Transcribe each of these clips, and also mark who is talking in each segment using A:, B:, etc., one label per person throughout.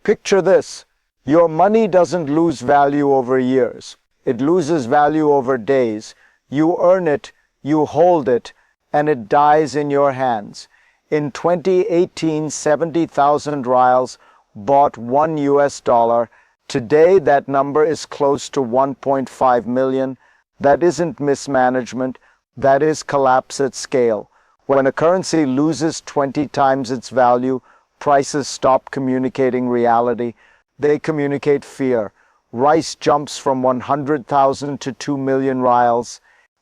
A: Picture this. Your money doesn't lose value over years. It loses value over days. You earn it, you hold it, and it dies in your hands. In 2018, 70,000 Rials bought $1. Today, that number is close to 1.5 million. That isn't mismanagement. That is collapse at scale. When a currency loses 20 times its value, prices stop communicating reality. They communicate fear. Rice jumps from 100,000 to 2 million Rials.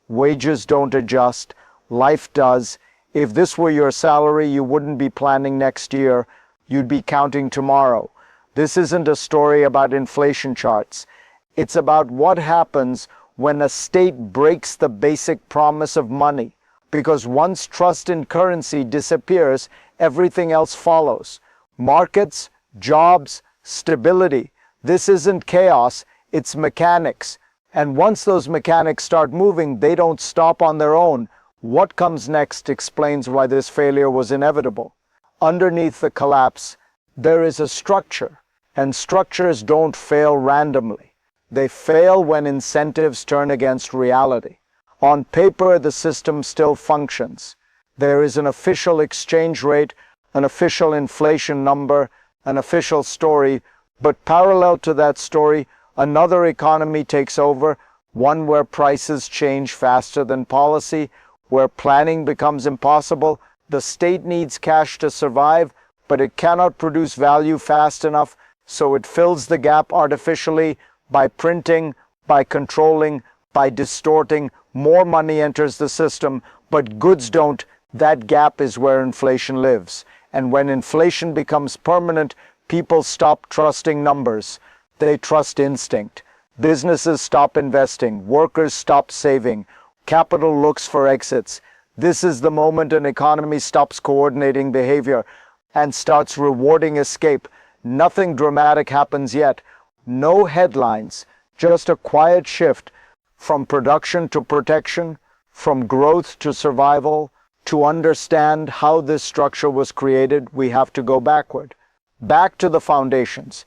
A: Wages don't adjust. Life does. If this were your salary, you wouldn't be planning next year. You'd be counting tomorrow. This isn't a story about inflation charts. It's about what happens when a state breaks the basic promise of money. Because once trust in currency disappears, everything else follows. Markets, jobs, stability. This isn't chaos, it's mechanics. And once those mechanics start moving, they don't stop on their own. What comes next explains why this failure was inevitable. Underneath the collapse, there is a structure, and structures don't fail randomly. They fail when incentives turn against reality. On paper, the system still functions. There is an official exchange rate, an official inflation number, an official story, but parallel to that story, another economy takes over, one where prices change faster than policy, where planning becomes impossible. The state needs cash to survive, but it cannot produce value fast enough, so it fills the gap artificially by printing, by controlling, by distorting. More money enters the system, but goods don't. That gap is where inflation lives. And when inflation becomes permanent, people stop trusting numbers. They trust instinct. Businesses stop investing. Workers stop saving. Capital looks for exits. This is the moment an economy stops coordinating behavior and starts rewarding escape. Nothing dramatic happens yet. No headlines, just a quiet shift from production to protection, from growth to survival. To understand how this structure was created, we have to go backward. Back to the foundations.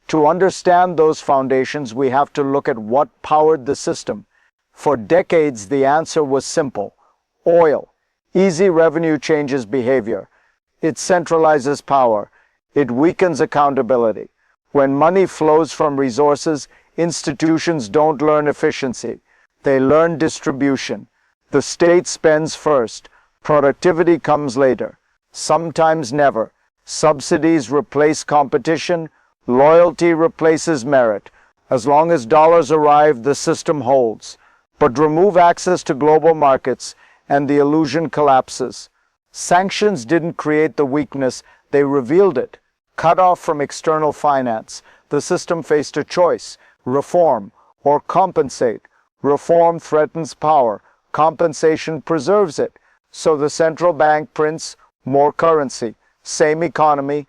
A: To understand those foundations, we have to look at what powered the system. For decades, the answer was simple. Oil. Easy revenue changes behavior. It centralizes power. It weakens accountability. When money flows from resources, institutions don't learn efficiency. They learn distribution. The state spends first. Productivity comes later. Sometimes never. Subsidies replace competition. Loyalty replaces merit. As long as dollars arrive, the system holds. But remove access to global markets, and the illusion collapses. Sanctions didn't create the weakness, they revealed it. Cut off from external finance, the system faced a choice: reform or compensate. Reform threatens power, compensation preserves it. So the central bank prints more currency, same economy.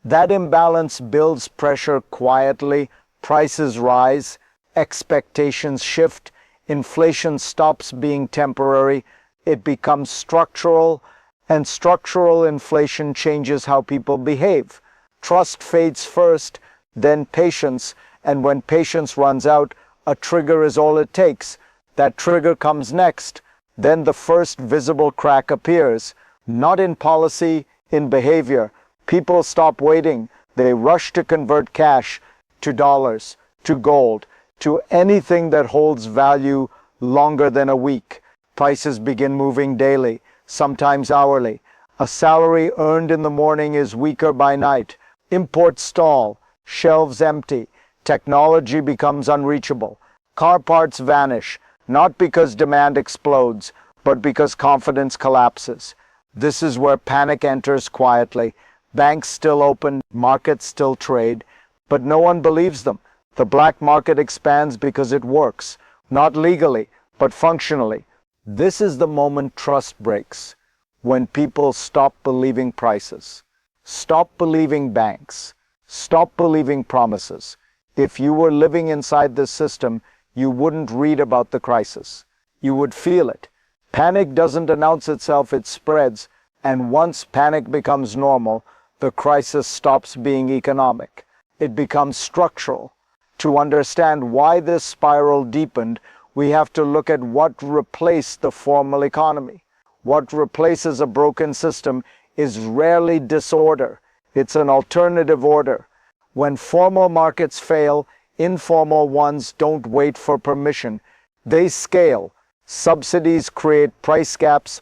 A: That imbalance builds pressure quietly. Prices rise, expectations shift, inflation stops being temporary, it becomes structural, and structural inflation changes how people behave. Trust fades first, then patience, and when patience runs out, a trigger is all it takes. That trigger comes next. Then the first visible crack appears, not in policy, in behavior. People stop waiting. They rush to convert cash to dollars, to gold, to anything that holds value longer than a week. Prices begin moving daily, sometimes hourly. A salary earned in the morning is weaker by night. Imports stall, shelves empty. Technology becomes unreachable. Car parts vanish, not because demand explodes, but because confidence collapses. This is where panic enters quietly. Banks still open, markets still trade, but no one believes them. The black market expands because it works, not legally, but functionally. This is the moment trust breaks, when people stop believing prices, stop believing banks, stop believing promises. If you were living inside this system, you wouldn't read about the crisis. You would feel it. Panic doesn't announce itself, it spreads, and once panic becomes normal, the crisis stops being economic. it becomes structural. To understand why this spiral deepened, we have to look at what replaced the formal economy. What replaces a broken system is rarely disorder. It's an alternative order. When formal markets fail, informal ones don't wait for permission. They scale. Subsidies create price gaps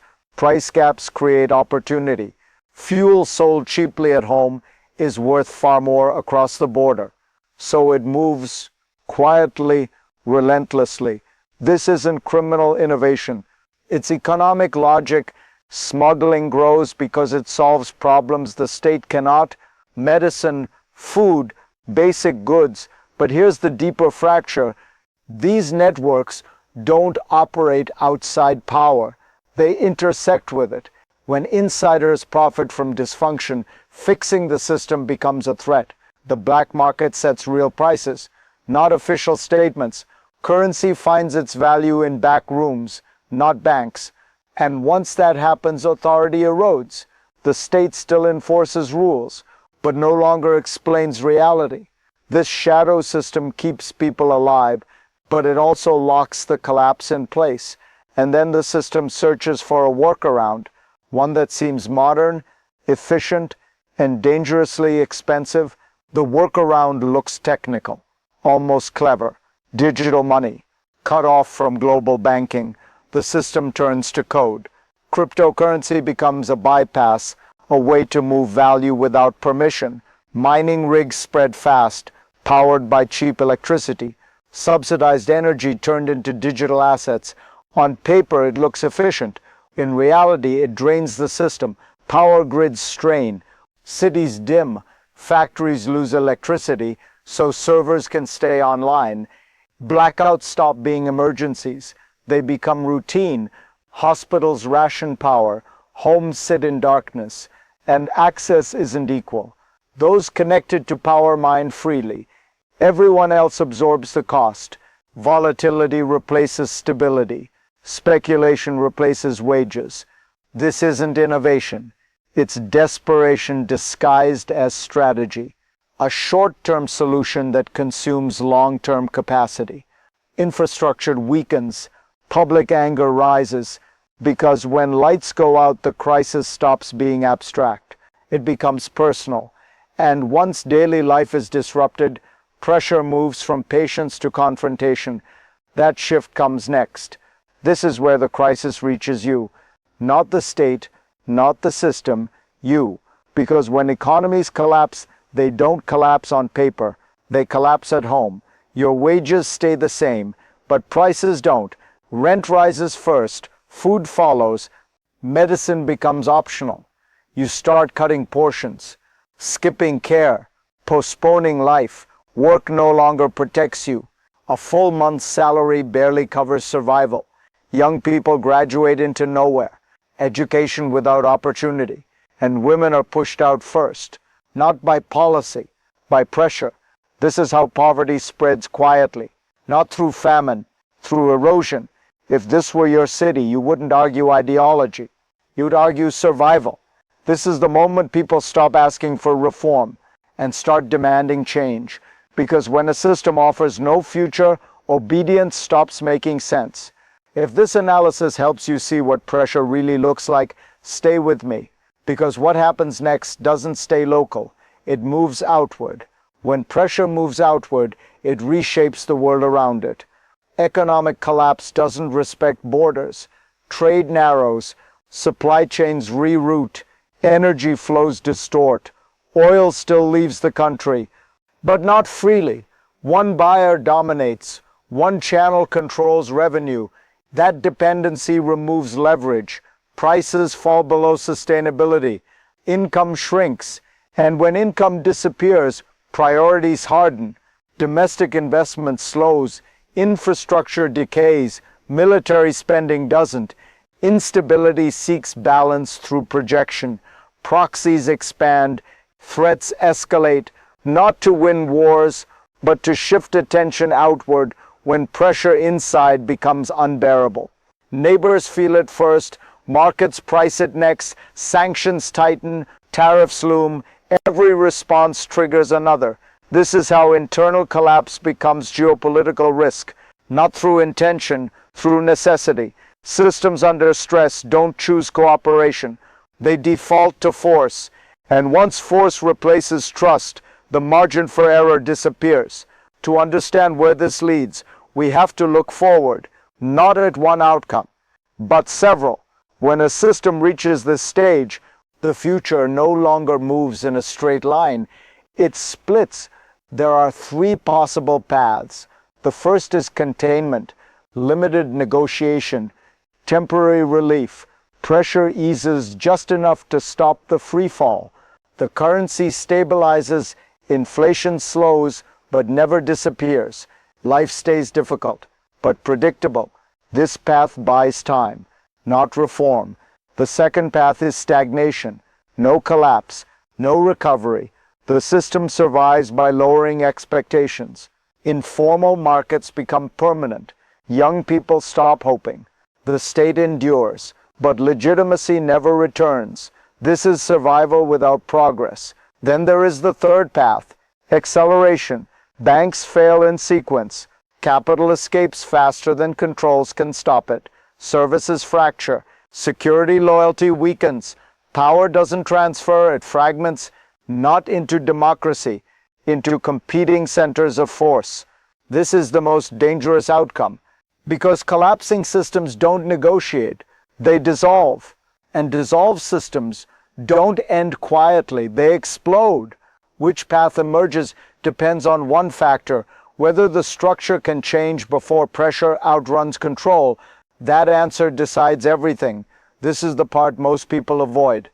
A: create opportunity. Fuel sold cheaply at home is worth far more across the border. So it moves quietly, relentlessly. This isn't criminal innovation. It's economic logic. Smuggling grows because it solves problems the state cannot. Medicine, food, basic goods. But here's the deeper fracture. These networks don't operate outside power. They intersect with it. When insiders profit from dysfunction, fixing the system becomes a threat. The black market sets real prices, not official statements. Currency finds its value in back rooms, not banks. And once that happens, authority erodes. The state still enforces rules, but no longer explains reality. This shadow system keeps people alive, but it also locks the collapse in place. And then the system searches for a workaround, one that seems modern, efficient, and dangerously expensive. The workaround looks technical, almost clever. Digital money, cut off from global banking. The system turns to code. Cryptocurrency becomes a bypass, a way to move value without permission. Mining rigs spread fast, powered by cheap electricity. Subsidized energy turned into digital assets. On paper, it looks efficient. In reality, it drains the system. Power grids strain. Cities dim. Factories lose electricity, so servers can stay online. Blackouts stop being emergencies. They become routine. Hospitals ration power. Homes sit in darkness. And access isn't equal. Those connected to power mine freely. Everyone else absorbs the cost. Volatility replaces stability. Speculation replaces wages. This isn't innovation. It's desperation disguised as strategy. A short-term solution that consumes long-term capacity. Infrastructure weakens. Public anger rises. Because when lights go out, the crisis stops being abstract. It becomes personal. And once daily life is disrupted, pressure moves from patience to confrontation. That shift comes next. This is where the crisis reaches you. Not the state, not the system, you. Because when economies collapse, they don't collapse on paper. They collapse at home. Your wages stay the same, but prices don't. Rent rises first, food follows, medicine becomes optional. You start cutting portions, skipping care, postponing life. Work no longer protects you. A full month's salary barely covers survival. Young people graduate into nowhere. Education without opportunity. And women are pushed out first. Not by policy, by pressure. This is how poverty spreads quietly. Not through famine, through erosion. If this were your city, you wouldn't argue ideology. You'd argue survival. This is the moment people stop asking for reform and start demanding change. Because when a system offers no future, obedience stops making sense. If this analysis helps you see what pressure really looks like, stay with me. Because what happens next doesn't stay local. It moves outward. When pressure moves outward, it reshapes the world around it. Economic collapse doesn't respect borders. Trade narrows. Supply chains reroute. Energy flows distort. Oil still leaves the country, but not freely. One buyer dominates. One channel controls revenue. That dependency removes leverage. Prices fall below sustainability. Income shrinks. And when income disappears, priorities harden. Domestic investment slows. Infrastructure decays. Military spending doesn't. Instability seeks balance through projection. Proxies expand. Threats escalate. Not to win wars, but to shift attention outward when pressure inside becomes unbearable. Neighbors feel it first. Markets price it next. Sanctions tighten. Tariffs loom. Every response triggers another. This is how internal collapse becomes geopolitical risk, not through intention, through necessity. Systems under stress don't choose cooperation. They default to force. And once force replaces trust, the margin for error disappears. To understand where this leads, we have to look forward, not at one outcome, but several. When a system reaches this stage, the future no longer moves in a straight line. It splits. There are three possible paths. The first is containment, limited negotiation, temporary relief. Pressure eases just enough to stop the free fall. The currency stabilizes, inflation slows, but never disappears. Life stays difficult, but predictable. This path buys time, not reform. The second path is stagnation. No collapse, no recovery. The system survives by lowering expectations. Informal markets become permanent. Young people stop hoping. The state endures, but legitimacy never returns. This is survival without progress. Then there is the third path, acceleration. Banks fail in sequence. Capital escapes faster than controls can stop it. Services fracture. Security loyalty weakens. Power doesn't transfer, it fragments, not into democracy, into competing centers of force. This is the most dangerous outcome, because collapsing systems don't negotiate, they dissolve. And dissolved systems don't end quietly, they explode. Which path emerges depends on one factor, whether the structure can change before pressure outruns control. That answer decides everything. This is the part most people avoid,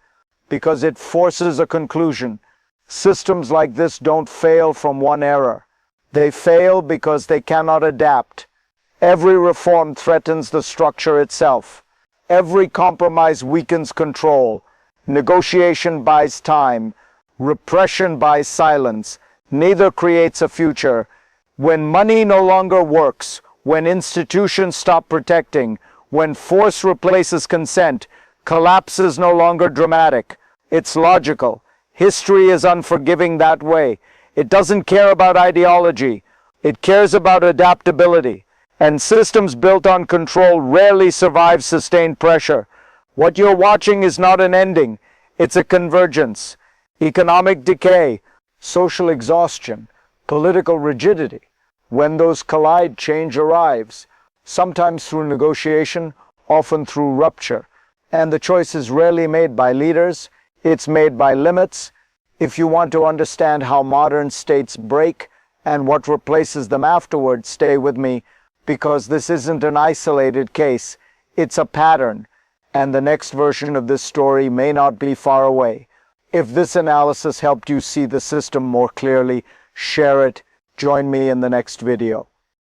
A: because it forces a conclusion. Systems like this don't fail from one error. They fail because they cannot adapt. Every reform threatens the structure itself. Every compromise weakens control. Negotiation buys time. Repression buys silence. Neither creates a future. When money no longer works, when institutions stop protecting, when force replaces consent, collapse is no longer dramatic. It's logical. History is unforgiving that way. It doesn't care about ideology. It cares about adaptability. And systems built on control rarely survive sustained pressure. What you're watching is not an ending. It's a convergence. Economic decay, social exhaustion, political rigidity. When those collide, change arrives. Sometimes through negotiation, often through rupture. And the choice is rarely made by leaders. It's made by limits. If you want to understand how modern states break and what replaces them afterward, stay with me, because this isn't an isolated case. It's a pattern, and the next version of this story may not be far away. If this analysis helped you see the system more clearly, share it. Join me in the next video.